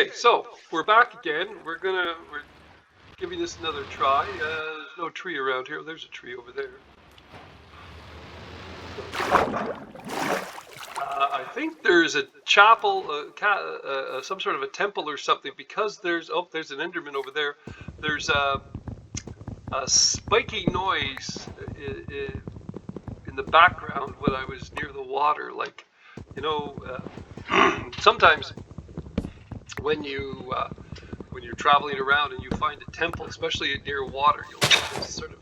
Okay, so we're back again. We're giving this another try. There's no tree around here. There's a tree over there. I think there's a chapel, some sort of a temple or something, because there's an Enderman over there. There's a spiky noise in the background when I was near the water. Like, you know, sometimes when you're traveling around and you find a temple, especially near water, you'll get this sort of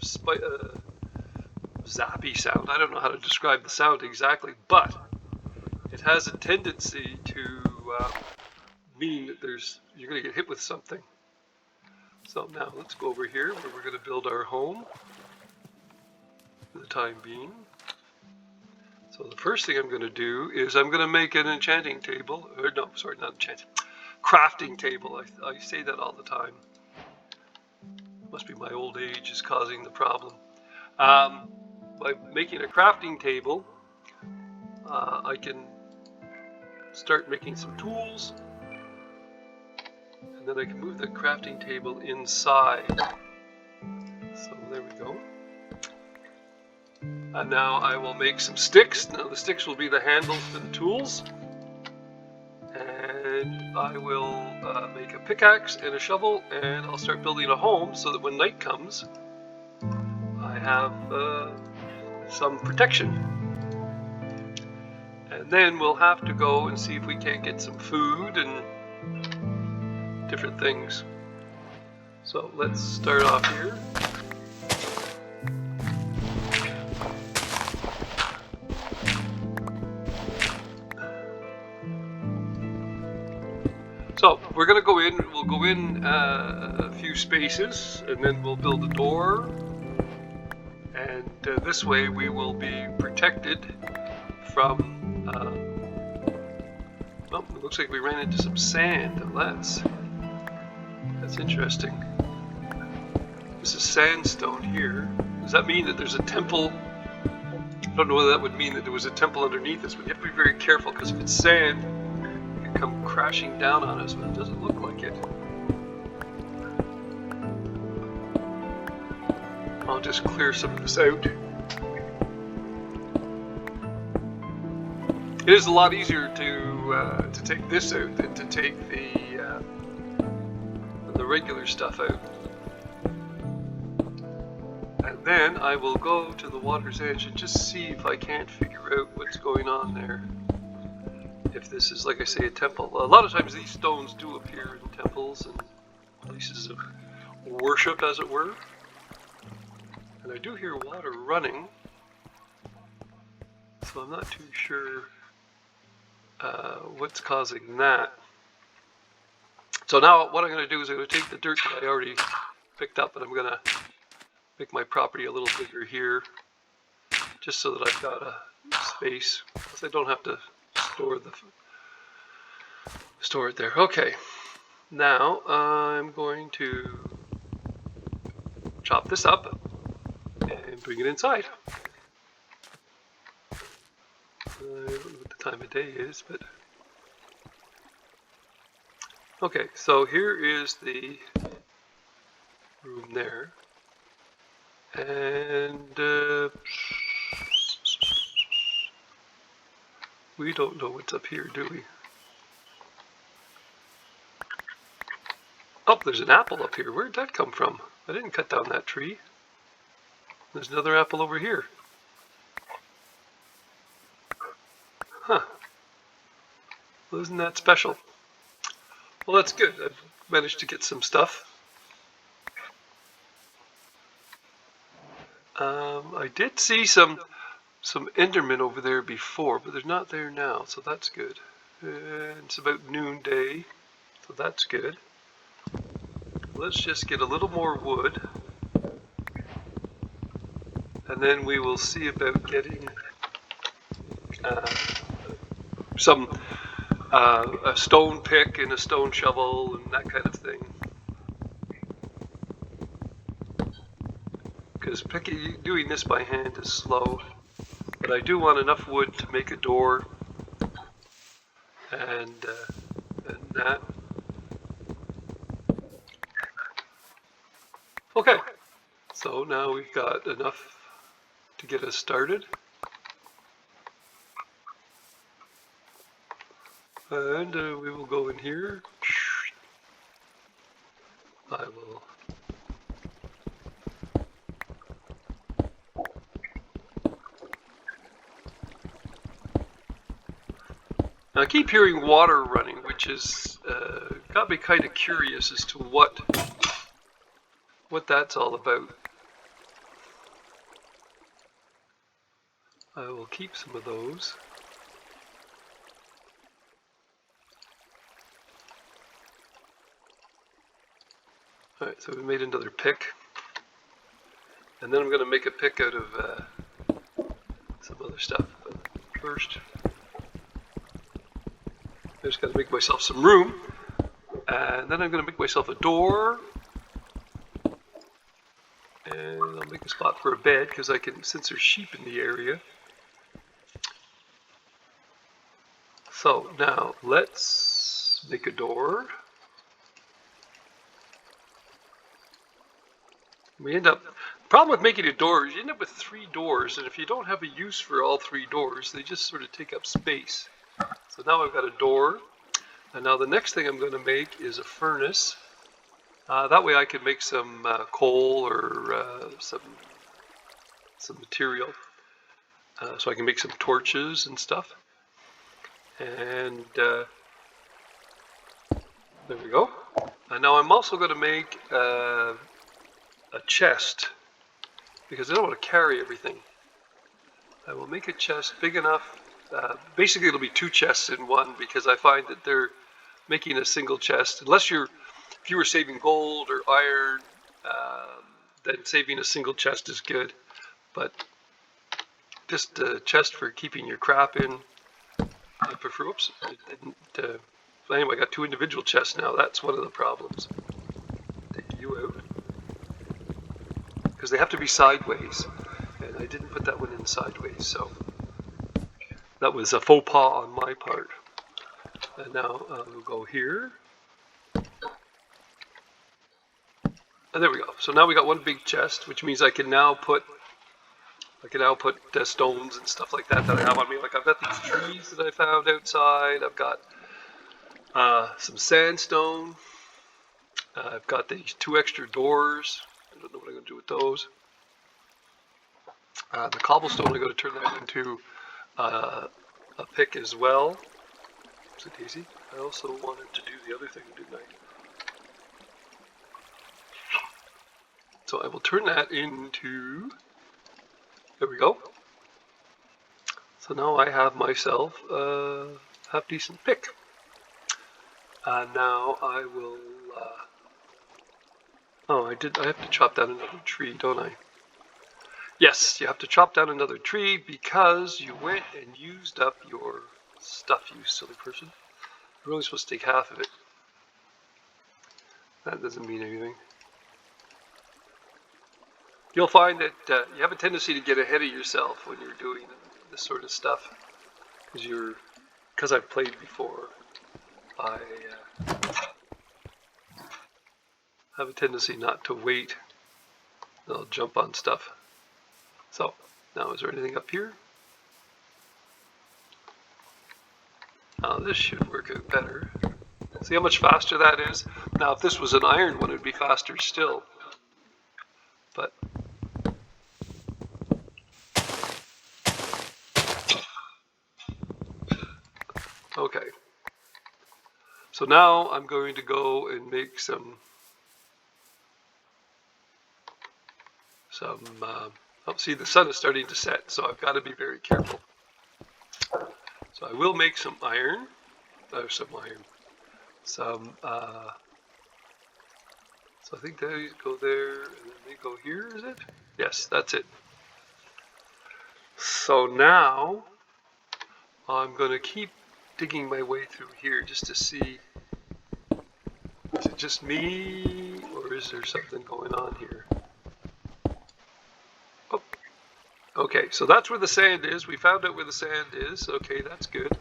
zappy sound. I don't know how to describe the sound exactly, but it has a tendency to mean that you're going to get hit with something. So now let's go over here where we're going to build our home for the time being. So the first thing I'm going to do is I'm going to make an enchanting table. Or no, sorry, not enchanting. Crafting table. I say that all the time. Must be my old age is causing the problem. By making a crafting table, I can start making some tools, and then I can move the crafting table inside. So there we go. And now I will make some sticks. Now the sticks will be the handles to the tools. And I will make a pickaxe and a shovel, and I'll start building a home so that when night comes, I have some protection. And then we'll have to go and see if we can't get some food and different things. So let's start off here. So we're going to go in, we'll go in a few spaces, and then we'll build a door. And this way we will be protected from, oh, it looks like we ran into some sand. That's interesting. This is sandstone here. Does that mean that there's a temple? I don't know whether that would mean that there was a temple underneath us, but you have to be very careful, because if it's sand, come crashing down on us, but it doesn't look like it. I'll just clear some of this out. It is a lot easier to take this out than to take the regular stuff out. And then I will go to the water's edge and just see if I can't figure out what's going on there. If this is, like I say, a temple. A lot of times these stones do appear in temples and places of worship, as it were. And I do hear water running, so I'm not too sure what's causing that. So now what I'm going to do is I'm going to take the dirt that I already picked up, and I'm going to make my property a little bigger here, just so that I've got a space, because I don't have to store it there. Okay, now I'm going to chop this up and bring it inside. I don't know what the time of day is, but okay, so here is the room there, and we don't know what's up here, do we? Oh, there's an apple up here. Where'd that come from? I didn't cut down that tree. There's another apple over here. Huh. Well, isn't that special? Well, that's good. I've managed to get some stuff. I did see some Endermen over there before, but they're not there now, so that's good. And it's about noonday, so that's good. Let's just get a little more wood, and then we will see about getting a stone pick and a stone shovel and that kind of thing. Because doing this by hand is slow, but I do want enough wood to make a door and that. Okay, so now we've got enough to get us started. And we will go in here. I will. Now I keep hearing water running, which is got me kind of curious as to what that's all about. I will keep some of those. Alright, so we made another pick. And then I'm going to make a pick out of some other stuff. But first, I just got to make myself some room. And then I'm going to make myself a door. And I'll make a spot for a bed because I can, since there's sheep in the area. So now let's make a door. We end up, the problem with making a door is you end up with 3 doors, and if you don't have a use for all 3 doors, they just sort of take up space. So now I've got a door, and now the next thing I'm going to make is a furnace. That way I can make some coal or some material, so I can make some torches and stuff. And there we go. And now I'm also going to make a chest, because I don't want to carry everything. I will make a chest big enough. Basically it'll be 2 chests in one, because I find that they're making a single chest, if you were saving gold or iron, then saving a single chest is good. But just a chest for keeping your crap in, I prefer. Oops, it didn't. Anyway, I got 2 individual chests now. That's one of the problems. Take you out, because they have to be sideways, and I didn't put that one in sideways, so that was a faux pas on my part. And now we'll go here, and there we go. So now we got 1 big chest, which means I can now put stones and stuff like that I have on me. Like I've got these trees that I found outside. I've got some sandstone. I've got these 2 extra doors. I don't know what I'm going to do with those. The cobblestone, I'm going to turn that into a pick as well. Is it easy? I also wanted to do the other thing, didn't I? So I will turn that into, there we go. So now I have myself a half-decent pick. Now I will, I have to chop down another tree, don't I? Yes, you have to chop down another tree because you went and used up your stuff, you silly person. You're only supposed to take half of it. That doesn't mean anything. You'll find that you have a tendency to get ahead of yourself when you're doing this sort of stuff, because I've played before. I have a tendency not to wait. I'll jump on stuff. So now, is there anything up here? This should work out better. See how much faster that is? Now, if this was an iron one, it would be faster still. But okay. So now I'm going to go and make some see, the sun is starting to set, so I've got to be very careful. So I will make some iron. So I think they go there, and then they go here, is it? Yes, that's it. So now I'm going to keep digging my way through here just to see, is it just me, or is there something going on here? Oh, okay, so that's where the sand is. We found out where the sand is. Okay, that's good.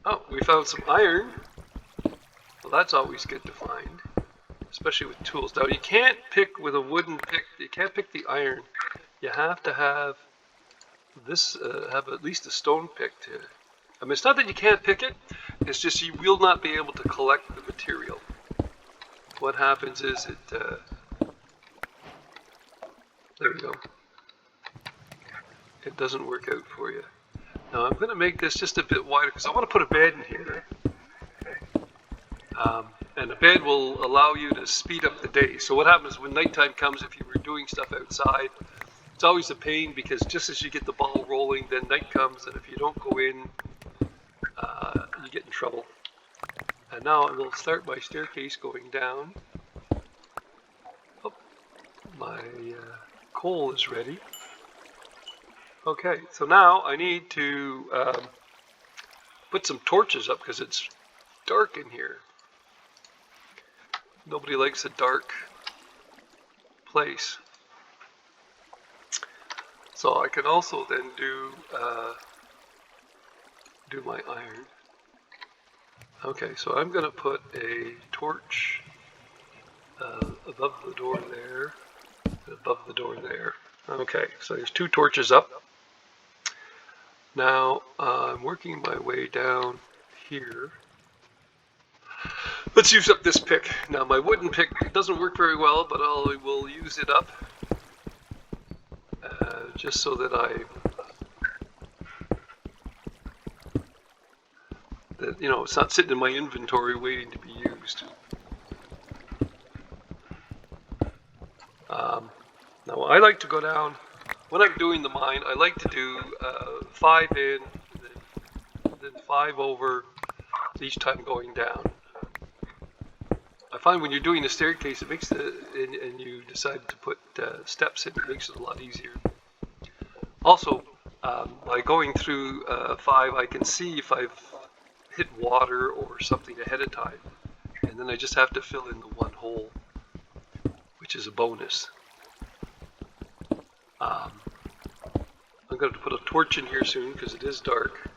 Oh, we found some iron. Well, that's always good to find, especially with tools. Now you can't pick with a wooden pick. You can't pick the iron. You have to have this, have at least a stone pick to. I mean, it's not that you can't pick it. It's just you will not be able to collect the material. What happens is it. There we go. It doesn't work out for you. Now I'm going to make this just a bit wider because I want to put a bed in here. And the bed will allow you to speed up the day. So what happens when nighttime comes, if you were doing stuff outside, it's always a pain because just as you get the ball rolling, then night comes, and if you don't go in, you get in trouble. And now I will start my staircase going down. Oh, my coal is ready. Okay, so now I need to put some torches up because it's dark in here. Nobody likes a dark place. So I can also then do my iron. Okay, so I'm going to put a torch above the door there, and above the door there. Okay, so there's 2 torches up. Now I'm working my way down here. Let's use up this pick. Now my wooden pick doesn't work very well, but I will use it up just so that it's not sitting in my inventory waiting to be used. Now I like to go down, when I'm doing the mine, I like to do 5 in, then 5 over each time going down. I find when you're doing the staircase, it makes and you decide to put steps in, it makes it a lot easier. Also, by going through 5, I can see if I've hit water or something ahead of time, and then I just have to fill in the 1 hole, which is a bonus. I'm going to put a torch in here soon because it is dark.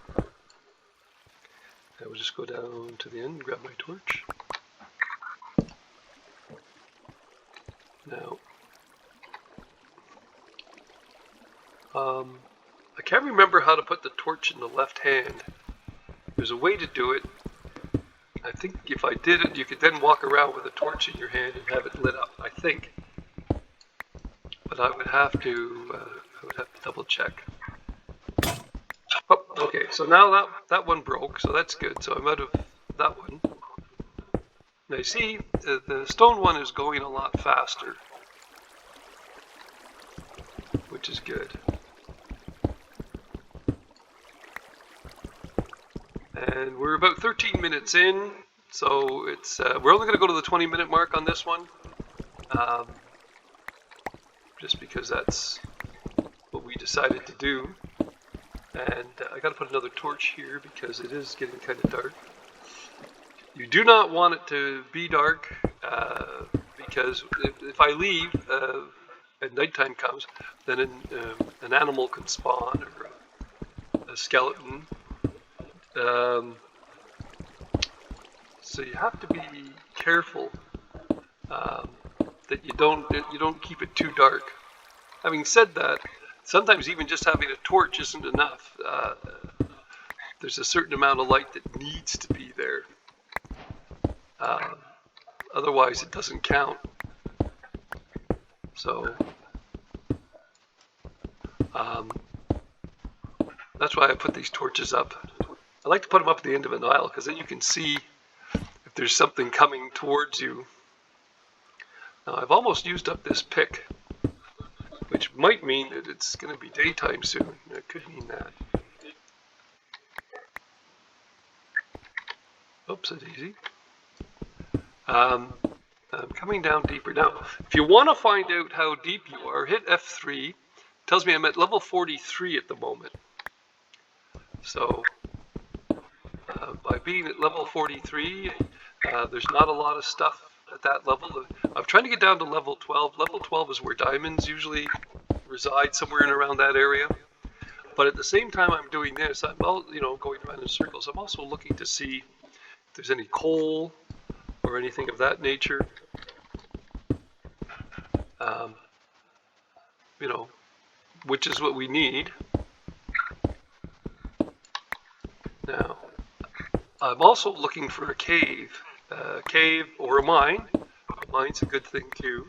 I will just go down to the end and grab my torch. Now, I can't remember how to put the torch in the left hand. There's a way to do it. I think if I did it, you could then walk around with a torch in your hand and have it lit up, I think. But I would have to double check. Oh, okay, so now that one broke, so that's good. So I'm out of that one. Now you see, the stone one is going a lot faster, which is good. And we're about 13 minutes in, so it's we're only going to go to the 20-minute mark on this one, just because that's what we decided to do. And I got to put another torch here because it is getting kind of dark. You do not want it to be dark because if I leave and nighttime comes, then an animal can spawn or a skeleton. So you have to be careful that you don't keep it too dark. Having said that, sometimes even just having a torch isn't enough. There's a certain amount of light that needs to be there. Otherwise it doesn't count. So that's why I put these torches up. I like to put them up at the end of an aisle because then you can see if there's something coming towards you. Now I've almost used up this pick, which might mean that it's going to be daytime soon. It could mean that. Oops, a daisy. I'm coming down deeper. Now, if you want to find out how deep you are, hit F3. It tells me I'm at level 43 at the moment. So, by being at level 43, there's not a lot of stuff at that level. I'm trying to get down to level 12. Level 12 is where diamonds usually reside, somewhere in around that area. But at the same time I'm doing this, I'm going around in circles. I'm also looking to see if there's any coal or anything of that nature. You know, which is what we need. Now, I'm also looking for a cave or a mine. A mine's a good thing too.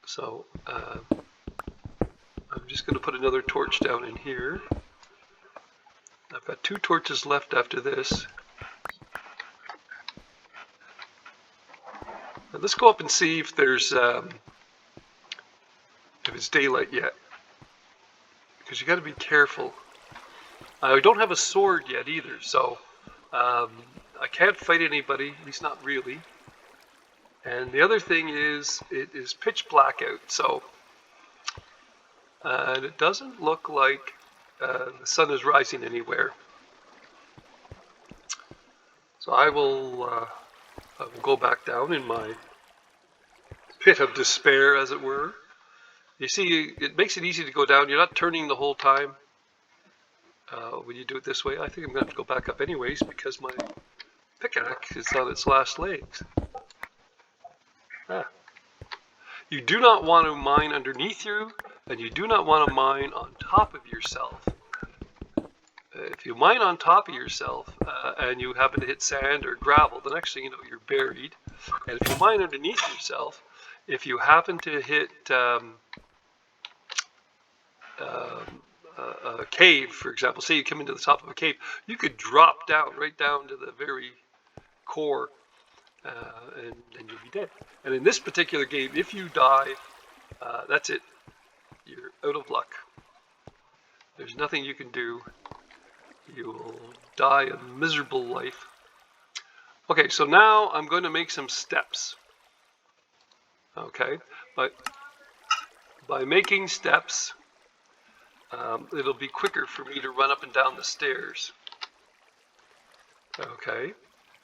So I'm just going to put another torch down in here. I've got 2 torches left after this. Now let's go up and see if there's if it's daylight yet, because you got to be careful. I don't have a sword yet either, so I can't fight anybody, at least not really. And the other thing is, it is pitch black out, so and it doesn't look like the sun is rising anywhere. So I will go back down in my pit of despair, as it were. You see, it makes it easy to go down. You're not turning the whole time when you do it this way. I think I'm going to have to go back up anyways because my pickaxe is on its last legs. You do not want to mine underneath you, and you do not want to mine on top of yourself. If you mine on top of yourself and you happen to hit sand or gravel, the next thing you know, you're buried. And if you mine underneath yourself, if you happen to hit a cave, for example, say you come into the top of a cave, you could drop down, right down to the very core, and you'll be dead. And in this particular game, if you die, that's it. You're out of luck. There's nothing you can do. You will die a miserable life. Okay, so now I'm going to make some steps. Okay, but by making steps, it'll be quicker for me to run up and down the stairs. Okay,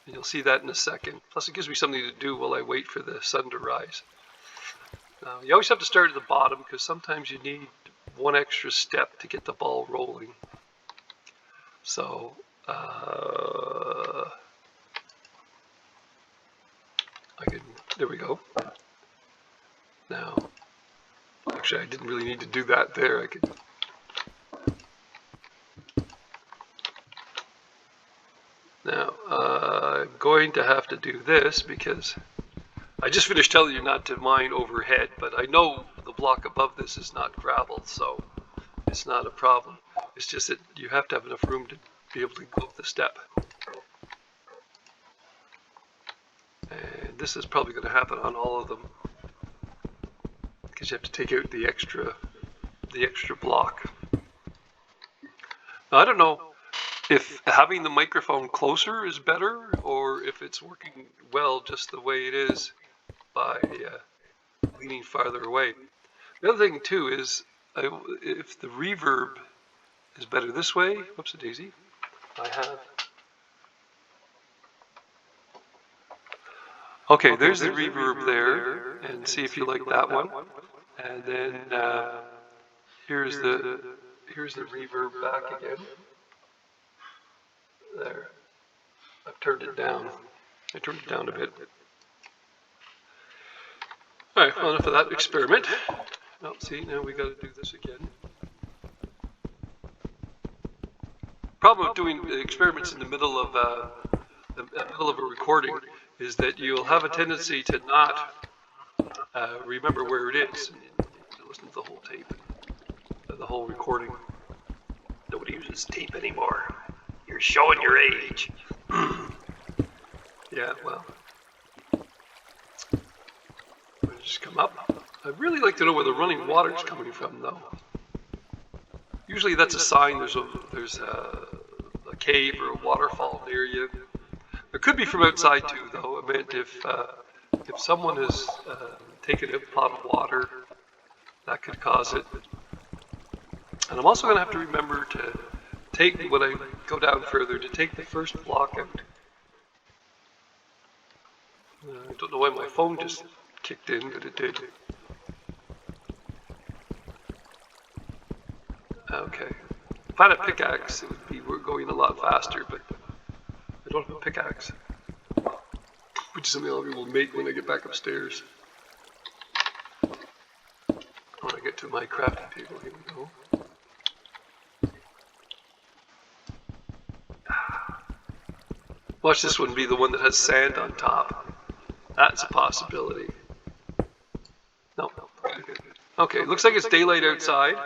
and you'll see that in a second. Plus it gives me something to do while I wait for the sun to rise. You always have to start at the bottom because sometimes you need one extra step to get the ball rolling. So, there we go. Now, actually I didn't really need to do that there. I could. Now, I'm going to have to do this because I just finished telling you not to mine overhead, but I know the block above this is not gravel, so it's not a problem. It's just that you have to have enough room to be able to go up the step. And this is probably going to happen on all of them because you have to take out the extra block. Now, I don't know if having the microphone closer is better or if it's working well just the way it is by leaning farther away. The other thing too is if the reverb is better this way. Whoops a daisy. I have. Okay, there's the reverb there, and see if you like that one. And then here's the reverb back again. There. I've turned it down. I turned it down a bit. All right, well, enough of that experiment. Oh, see, now we got to do this again. Problem of doing experiments in the middle of a recording is that you'll have a tendency to not remember where it is. And you listen to the whole tape, the whole recording. Nobody uses tape anymore. You're showing your age. Yeah, well, I'll just come up. I'd really like to know where the running water is coming from, though. Usually that's a sign there's a cave or a waterfall near you. It could be from outside too, though. I meant if someone has taken a pot of water, that could cause it. And I'm also going to have to remember to take, when I go down further, to take the first block out. I don't know why my phone just kicked in, but it did. Okay. If I had a pickaxe, it would be going a lot faster, but I don't have a pickaxe. which is something I will make when I get back upstairs. When I get to my crafting table, here we go. Watch this one be the one that has sand on top. That's a possibility. No. Okay, looks like it's daylight outside.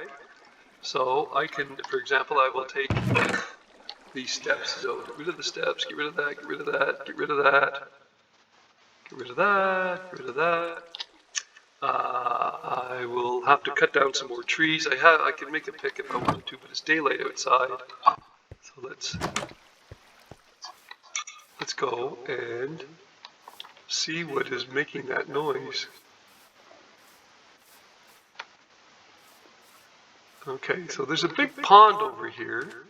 So I can, for example, I will take these steps. So get rid of the steps, get rid of that, get rid of that, get rid of that, get rid of that, get rid of that. I will have to cut down some more trees. I can make a pick if I wanted to, but it's daylight outside. So let's go and see what is making that noise. Okay, so there's a big pond over here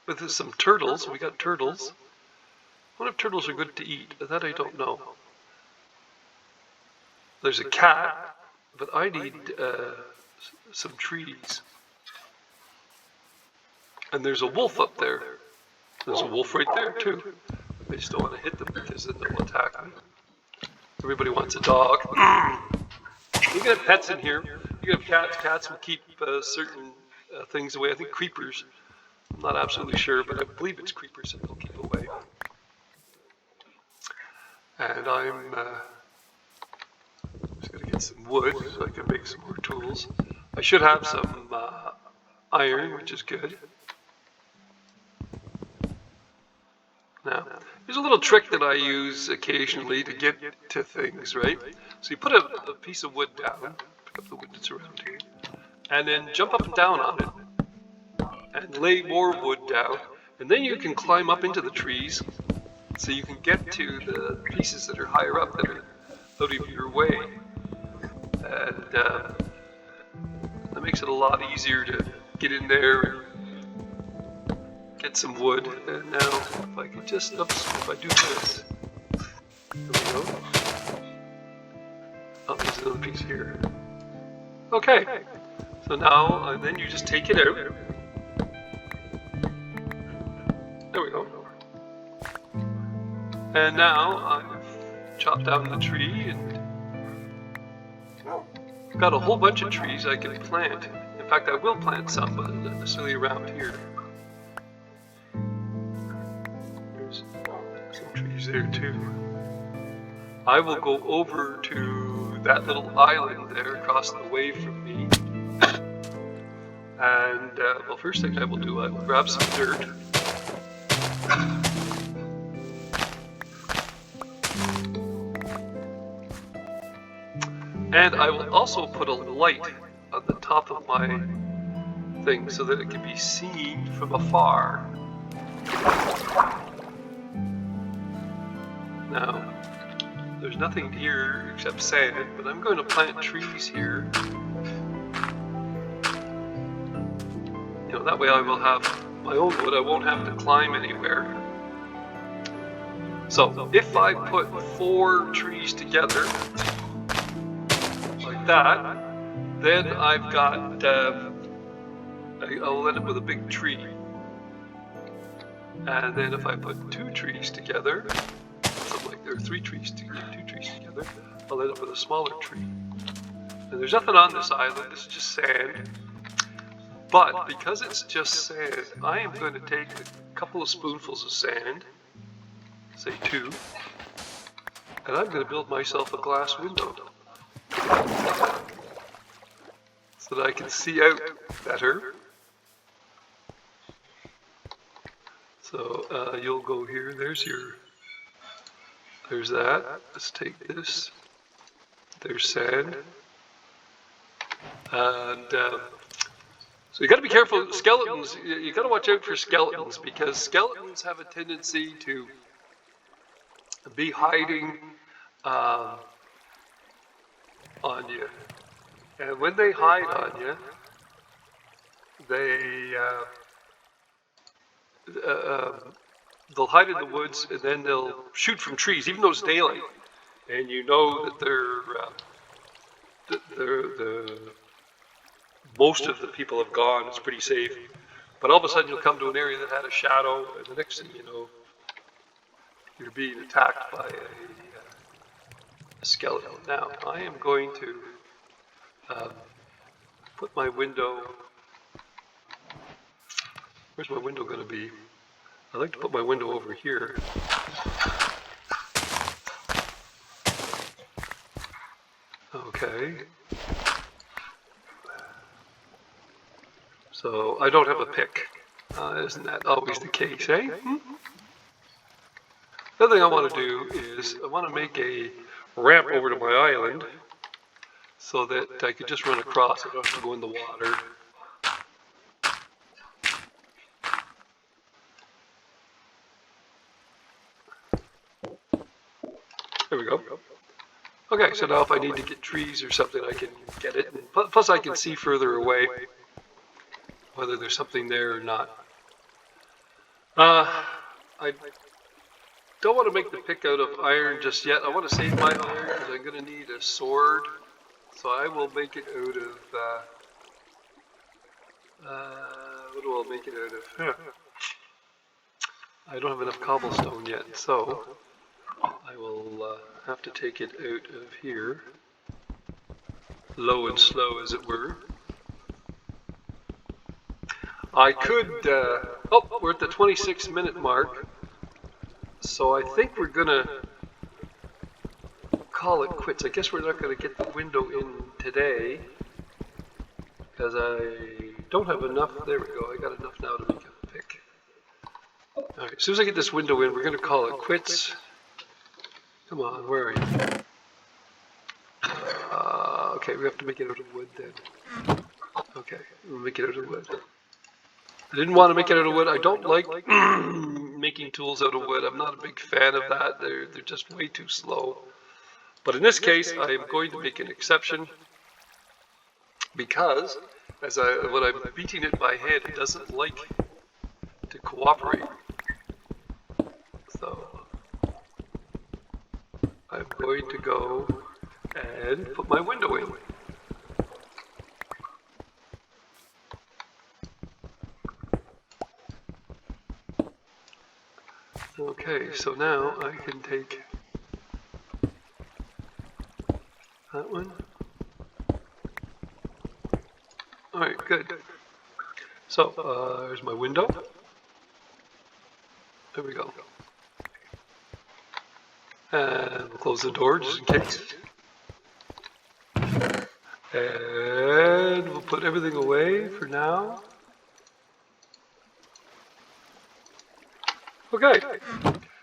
with some turtles. We got turtles. I wonder if turtles are good to eat. That I don't know. There's a cat, but I need some trees. And there's a wolf up there. There's a wolf right there too. I just don't want to hit them because then they'll attack me. Everybody wants a dog. You can have pets in here. You can have cats. Cats will keep certain things away. I think creepers. I'm not absolutely sure, but I believe it's creepers that they'll keep away. And I'm just going to get some wood so I can make some more tools. I should have some iron, which is good. Now, there's a little trick that I use occasionally to get to things, right? So you put a piece of wood down, pick up the wood that's around here, and then jump up and down on it, and lay more wood down, and then you can climb up into the trees, so you can get to the pieces that are higher up that are out of your way. And that makes it a lot easier to get in there and get some wood. And now, if I can just, if I do this, there we go. Oh, there's another piece here. Okay, so now, and then you just take it out. There we go. And now I've chopped down the tree and I've got a whole bunch of trees I can plant. In fact, I will plant some, but not necessarily around here. There's some trees there too. I will go over to that little island there across the way from me. And, well, first thing I will do, I will grab some dirt. And I will also put a light on the top of my thing so that it can be seen from afar. Now, there's nothing here except sand, but I'm going to plant trees here. You know, that way I will have my own wood. I won't have to climb anywhere. So, if I put 4 trees together, like that, then I've got, I'll end up with a big tree. And then if I put 2 trees together, something like there are 3 trees together, 2 trees together, I'll end up with a smaller tree. And there's nothing on this island, this is just sand. But because it's just sand, I am going to take a couple of spoonfuls of sand, say 2, and I'm going to build myself a glass window so that I can see out better. So you'll go here, there's that. Let's take this. There's sand. And so you got to be careful. Skeletons, you got to watch out for skeletons because skeletons have a tendency to be hiding on you. And when they hide on you, they'll hide in the woods and then they'll shoot from trees, even though it's daylight. And you know that most of the people have gone, it's pretty safe. But all of a sudden you'll come to an area that had a shadow, and the next thing you know, you're being attacked by a skeleton. Now, I am going to put my window. Where's my window going to be? I like to put my window over here. Okay. So I don't have a pick. Isn't that always the case, eh? The other thing I want to do is I want to make a ramp over to my island so that I could just run across. I don't have to go in the water. There we go. Okay, so now if I need to get trees or something, I can get it. Plus I can see further away whether there's something there or not. I don't want to make the pick out of iron just yet. I want to save my iron because I'm going to need a sword. So I will make it out of, what do I make it out of? I don't have enough cobblestone yet, so I will have to take it out of here, low and slow as it were. I could, oh, we're at the 26-minute mark, so I think we're gonna call it quits. I guess we're not gonna get the window in today, because I don't have enough. There we go, I got enough now to make a pick. Alright, as soon as I get this window in, we're gonna call it quits. Come on, where are you? Okay, we have to make it out of wood then. Okay, we'll make it out of wood. I didn't want to make it out of wood. I don't like making tools out of wood. I'm not a big fan of that. They're just way too slow. But in this case, I am going to make an exception because when I'm beating it by hand, it doesn't like to cooperate. So I'm going to go and put my window in. Okay, so now I can take that one. Alright, good. So, there's my window. There we go. And we'll close the door just in case. And we'll put everything away for now. Okay,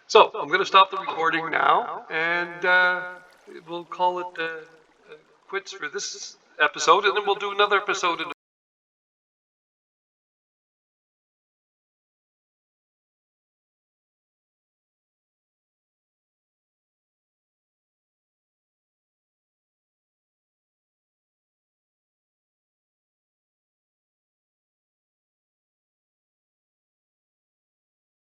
so I'm going to stop the recording now, and we'll call it quits for this episode, and then we'll do another episode in